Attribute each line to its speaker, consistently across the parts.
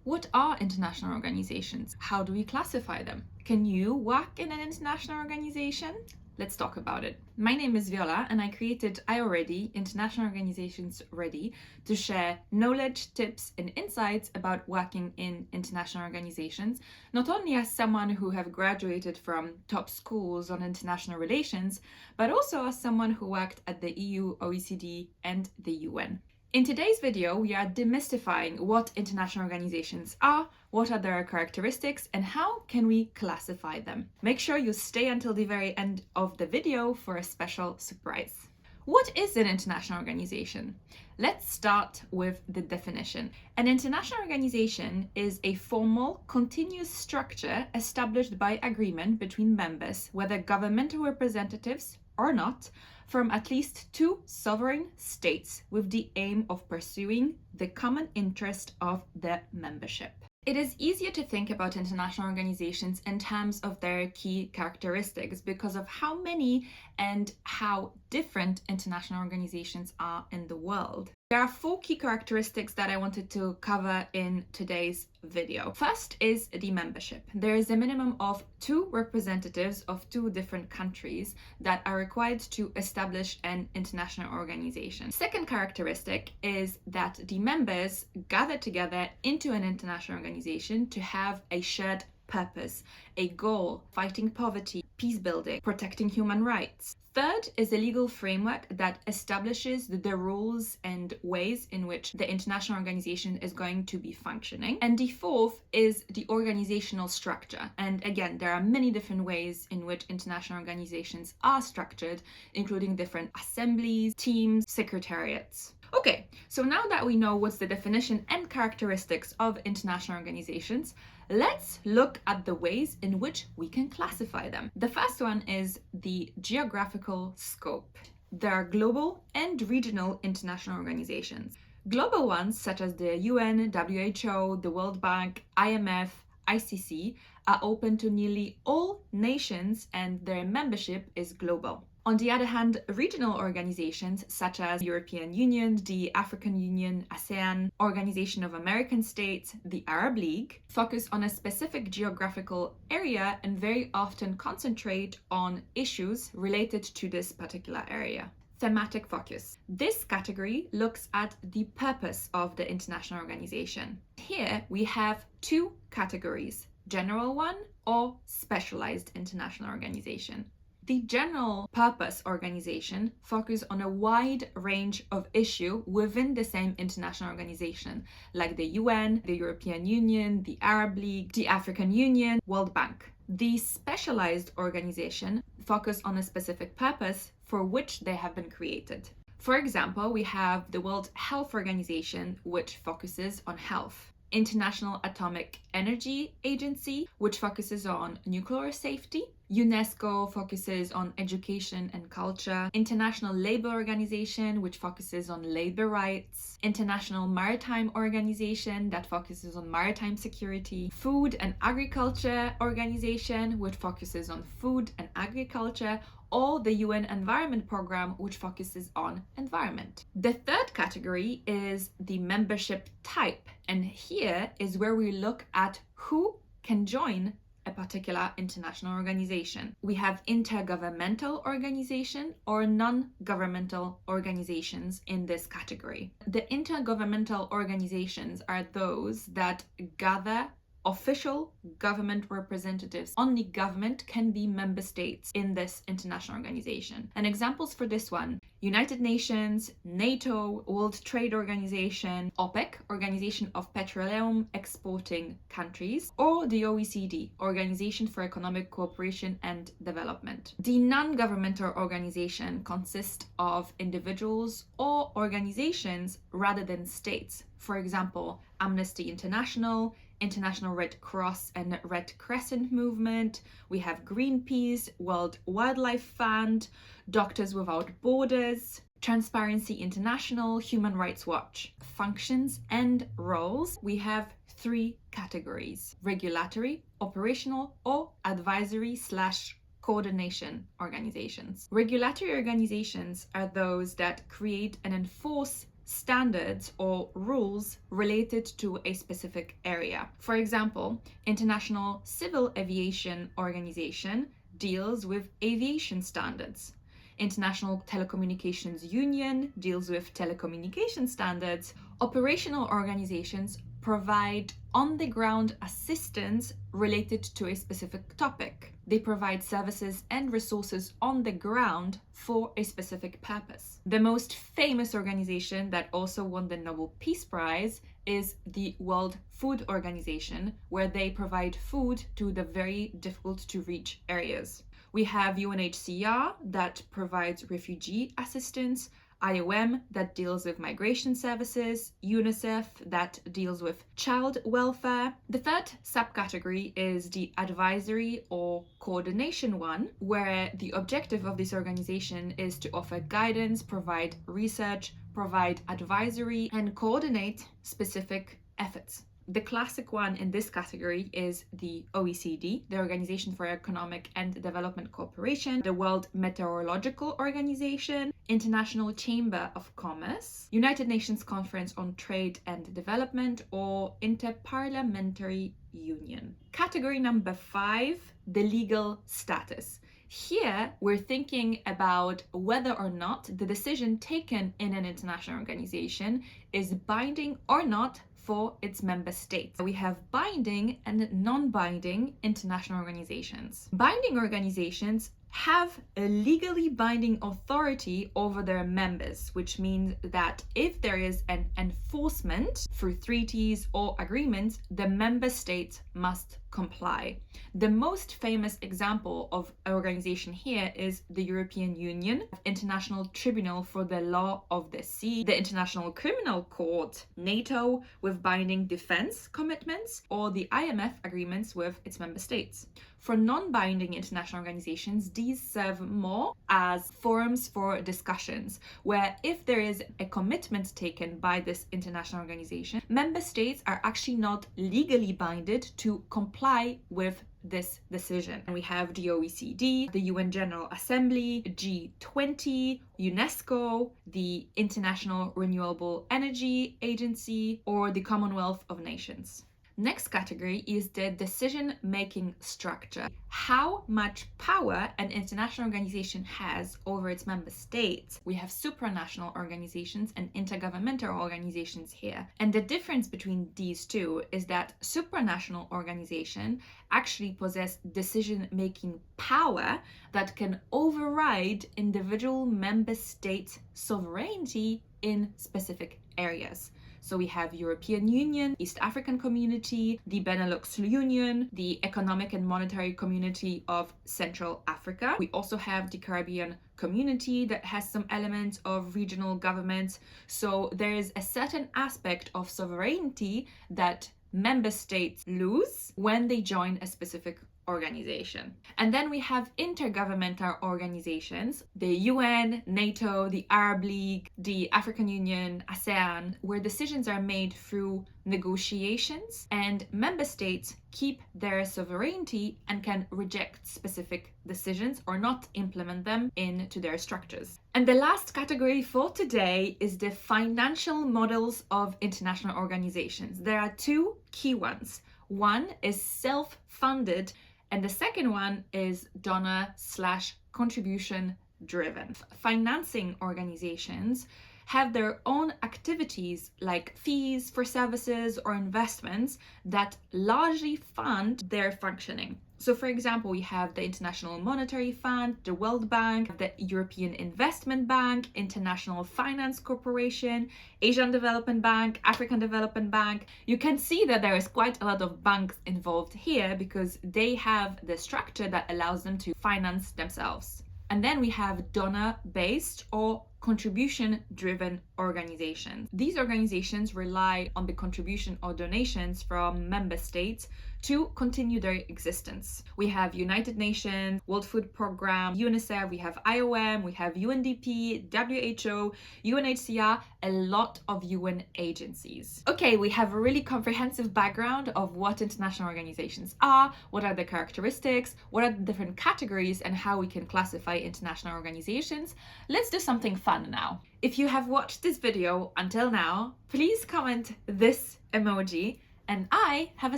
Speaker 1: What are international organizations? How do we classify them? Can you work in an international organization? Let's talk about it. My name is Viola and I created iAlready, International Organizations Ready, to share knowledge, tips and insights about working in international organizations, not only as someone who have graduated from top schools on international relations, but also as someone who worked at the EU, OECD and the UN. In today's video, we are demystifying what international organizations are, what are their characteristics, and how can we classify them. Make sure you stay until the very end of the video for a special surprise. What is an international organization? Let's start with the definition. An international organization is a formal, continuous structure established by agreement between members, whether governmental representatives or not, from at least two sovereign states with the aim of pursuing the common interest of their membership. It is easier to think about international organizations in terms of their key characteristics because of how many and how different international organizations are in the world. There are four key characteristics that I wanted to cover in today's video. First is the membership. There is a minimum of 2 representatives of 2 different countries that are required to establish an international organization. Second characteristic is that the members gather together into an international organization to have a shared purpose, a goal, fighting poverty, peace building, protecting human rights. Third is a legal framework that establishes the rules and ways in which the international organization is going to be functioning. And the fourth is the organizational structure. And again, there are many different ways in which international organizations are structured, including different assemblies, teams, secretariats. Okay, so now that we know what's the definition and characteristics of international organizations, let's look at the ways in which we can classify them. The first one is the geographical scope. There are global and regional international organizations. Global ones, such as the UN, WHO, the World Bank, IMF, ICC, are open to nearly all nations and their membership is global. On the other hand, regional organizations such as the European Union, the African Union, ASEAN, Organization of American States, the Arab League, focus on a specific geographical area and very often concentrate on issues related to this particular area. Thematic focus. This category looks at the purpose of the international organization. Here we have 2 categories, general one or specialized international organization. The general purpose organization focuses on a wide range of issues within the same international organization, like the UN, the European Union, the Arab League, the African Union, World Bank. The specialized organization focuses on a specific purpose for which they have been created. For example, we have the World Health Organization, which focuses on health. International Atomic Energy Agency, which focuses on nuclear safety. UNESCO focuses on education and culture. International Labour Organization, which focuses on labor rights. International Maritime Organization, that focuses on maritime security. Food and Agriculture Organization, which focuses on food and agriculture, or the UN Environment Programme, which focuses on environment. The third category is the membership type, and here is where we look at who can join a particular international organization. We have intergovernmental organization or non-governmental organizations in this category. The intergovernmental organizations are those that gather official government representatives. Only government can be member states in this international organization. And examples for this one: United Nations, NATO, World Trade Organization, OPEC, Organization of Petroleum Exporting Countries, or the OECD, Organization for Economic Cooperation and Development. The non-governmental organization consists of individuals or organizations rather than states. For example, Amnesty International, International Red Cross and Red Crescent Movement, we have Greenpeace, World Wildlife Fund, Doctors Without Borders, Transparency International, Human Rights Watch. Functions and roles, we have 3 categories: regulatory, operational, or advisory/coordination organizations. Regulatory organizations are those that create and enforce standards or rules related to a specific area. For example, International Civil Aviation Organization deals with aviation standards. International Telecommunications Union deals with telecommunication standards. Operational organizations provide on-the-ground assistance related to a specific topic. They provide services and resources on the ground for a specific purpose. The most famous organization that also won the Nobel Peace Prize is the World Food Organization, where they provide food to the very difficult to reach areas. We have UNHCR that provides refugee assistance, IOM that deals with migration services, UNICEF that deals with child welfare. The third subcategory is the advisory or coordination one, where the objective of this organization is to offer guidance, provide research, provide advisory, and coordinate specific efforts. The classic one in this category is the OECD, the Organization for Economic and Development Cooperation, the World Meteorological Organization, International Chamber of Commerce, United Nations Conference on Trade and Development, or Interparliamentary Union. Category number 5, the legal status. Here, we're thinking about whether or not the decision taken in an international organization is binding or not for its member states. We have binding and non-binding international organizations. Binding organizations have a legally binding authority over their members, which means that if there is an enforcement through treaties or agreements, the member states must comply. The most famous example of an organization here is the European Union, International Tribunal for the Law of the Sea, the International Criminal Court, NATO with binding defense commitments, or the IMF agreements with its member states. For non-binding international organizations, these serve more as forums for discussions, where if there is a commitment taken by this international organization, member states are actually not legally binded to comply with this decision. And we have the OECD, the UN General Assembly, G20, UNESCO, the International Renewable Energy Agency, or the Commonwealth of Nations. Next category is the decision-making structure. How much power an international organization has over its member states. We have supranational organizations and intergovernmental organizations here. And the difference between these two is that supranational organizations actually possess decision-making power that can override individual member states' sovereignty in specific areas. So we have European Union, East African Community, the Benelux Union, the Economic and Monetary Community of Central Africa. We also have the Caribbean Community that has some elements of regional governments. So there is a certain aspect of sovereignty that member states lose when they join a specific organization. And then we have intergovernmental organizations, the UN, NATO, the Arab League, the African Union, ASEAN, where decisions are made through negotiations and member states keep their sovereignty and can reject specific decisions or not implement them into their structures. And the last category for today is the financial models of international organizations. There are two key ones. One is self-funded, and the second one is donor/contribution driven. Financing organizations have their own activities like fees for services or investments that largely fund their functioning. So for example, we have the International Monetary Fund, the World Bank, the European Investment Bank, International Finance Corporation, Asian Development Bank, African Development Bank. You can see that there is quite a lot of banks involved here because they have the structure that allows them to finance themselves. And then we have donor-based or contribution-driven organizations. These organizations rely on the contribution or donations from member states to continue their existence. We have United Nations, World Food Programme, UNICEF, we have IOM, we have UNDP, WHO, UNHCR, a lot of UN agencies. Okay, we have a really comprehensive background of what international organizations are, what are the characteristics, what are the different categories, and how we can classify international organizations. Let's do something fun. done now. If you have watched this video until now, please comment this emoji and I have a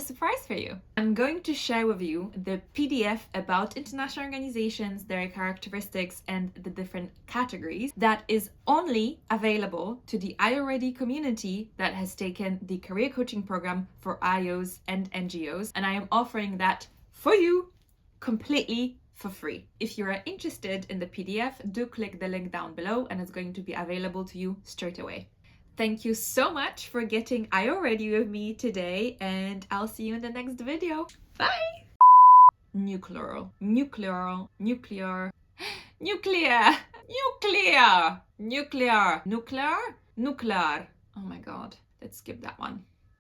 Speaker 1: surprise for you. I'm going to share with you the PDF about international organizations, their characteristics, and the different categories that is only available to the iAlready community that has taken the career coaching program for IOs and NGOs, and I am offering that for you completely for free. If you are interested in the PDF, do click the link down below and it's going to be available to you straight away. Thank you so much for getting iAlready with me today, and I'll see you in the next video. Bye! Nuclear, nuclear, nuclear, nuclear, nuclear, nuclear, nuclear, nuclear. Oh my god, let's skip that one.